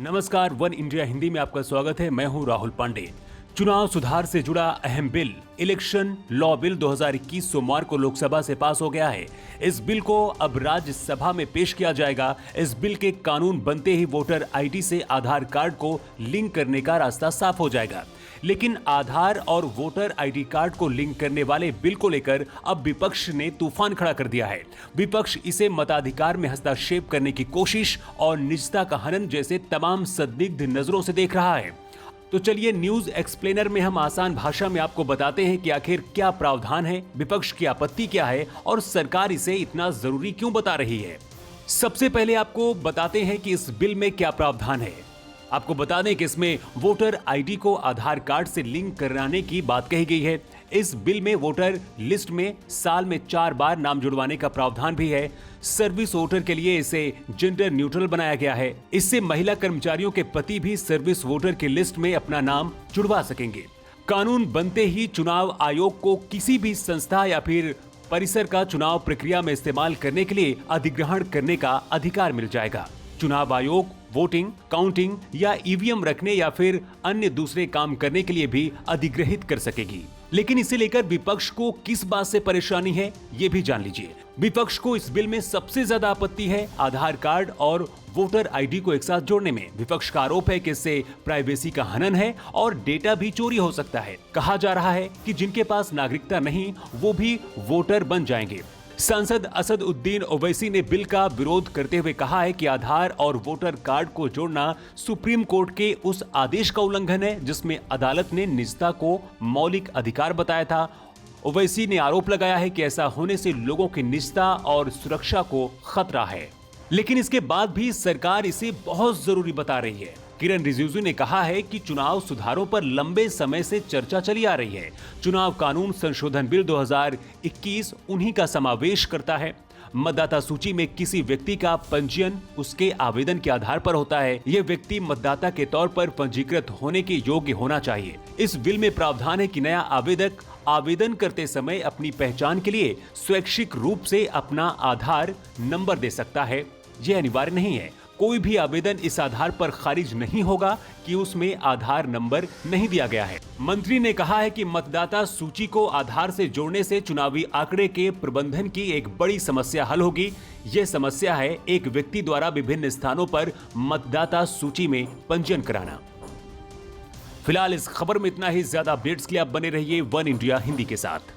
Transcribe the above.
नमस्कार, one India Hindi में आपका स्वागत है। मैं हूं राहुल पांडे। चुनाव सुधार से जुड़ा अहम बिल इलेक्शन लॉ बिल 2021 सोमवार को लोकसभा से पास हो गया है। इस बिल को अब राज्यसभा में पेश किया जाएगा। इस बिल के कानून बनते ही वोटर आईडी से आधार कार्ड को लिंक करने का रास्ता साफ हो जाएगा। लेकिन आधार और वोटर आईडी कार्ड को लिंक करने वाले बिल को लेकर अब विपक्ष ने तूफान खड़ा कर दिया है। विपक्ष इसे मताधिकार में हस्तक्षेप करने की कोशिश और निजता का हनन जैसे तमाम संदिग्ध नजरों से देख रहा है। तो चलिए न्यूज एक्सप्लेनर में हम आसान भाषा में आपको बताते हैं कि आखिर क्या प्रावधान है, विपक्ष की आपत्ति क्या है और सरकार इसे इतना जरूरी क्यों बता रही है। सबसे पहले आपको बताते हैं कि इस बिल में क्या प्रावधान है। आपको बता दें कि इसमें वोटर आईडी को आधार कार्ड से लिंक कराने की बात कही गई है। इस बिल में वोटर लिस्ट में साल में 4 बार नाम जुड़वाने का प्रावधान भी है। सर्विस वोटर के लिए इसे जेंडर न्यूट्रल बनाया गया है। इससे महिला कर्मचारियों के पति भी सर्विस वोटर की लिस्ट में अपना नाम जुड़वा सकेंगे। कानून बनते ही चुनाव आयोग को किसी भी संस्था या फिर परिसर का चुनाव प्रक्रिया में इस्तेमाल करने के लिए अधिग्रहण करने का अधिकार मिल जाएगा। चुनाव आयोग वोटिंग, काउंटिंग या ईवीएम रखने या फिर अन्य दूसरे काम करने के लिए भी अधिग्रहित कर सकेगी। लेकिन इसे लेकर विपक्ष को किस बात से परेशानी है, ये भी जान लीजिए। विपक्ष को इस बिल में सबसे ज्यादा आपत्ति है आधार कार्ड और वोटर आईडी को एक साथ जोड़ने में। विपक्ष का आरोप है कि इससे प्राइवेसी का हनन है और डेटा भी चोरी हो सकता है। कहा जा रहा है कि जिनके पास नागरिकता नहीं वो भी वोटर बन जाएंगे। सांसद असद उद्दीन ओवैसी ने बिल का विरोध करते हुए कहा है कि आधार और वोटर कार्ड को जोड़ना सुप्रीम कोर्ट के उस आदेश का उल्लंघन है जिसमें अदालत ने निजता को मौलिक अधिकार बताया था। ओवैसी ने आरोप लगाया है कि ऐसा होने से लोगों की निजता और सुरक्षा को खतरा है। लेकिन इसके बाद भी सरकार इसे बहुत जरूरी बता रही है। किरण रिजिजू ने कहा है कि चुनाव सुधारों पर लंबे समय से चर्चा चली आ रही है। चुनाव कानून संशोधन बिल 2021 उन्हीं का समावेश करता है। मतदाता सूची में किसी व्यक्ति का पंजीयन उसके आवेदन के आधार पर होता है। यह व्यक्ति मतदाता के तौर पर पंजीकृत होने के योग्य होना चाहिए। इस बिल में प्रावधान है कि नया आवेदक आवेदन करते समय अपनी पहचान के लिए स्वैच्छिक रूप से अपना आधार नंबर दे सकता है। यह अनिवार्य नहीं है। कोई भी आवेदन इस आधार पर खारिज नहीं होगा कि उसमें आधार नंबर नहीं दिया गया है। मंत्री ने कहा है कि मतदाता सूची को आधार से जोड़ने से चुनावी आंकड़े के प्रबंधन की एक बड़ी समस्या हल होगी। यह समस्या है एक व्यक्ति द्वारा विभिन्न स्थानों पर मतदाता सूची में पंजीयन कराना। फिलहाल इस खबर में इतना ही। ज्यादा अपडेट्स के लिए आप बने रहिए वन इंडिया हिंदी के साथ।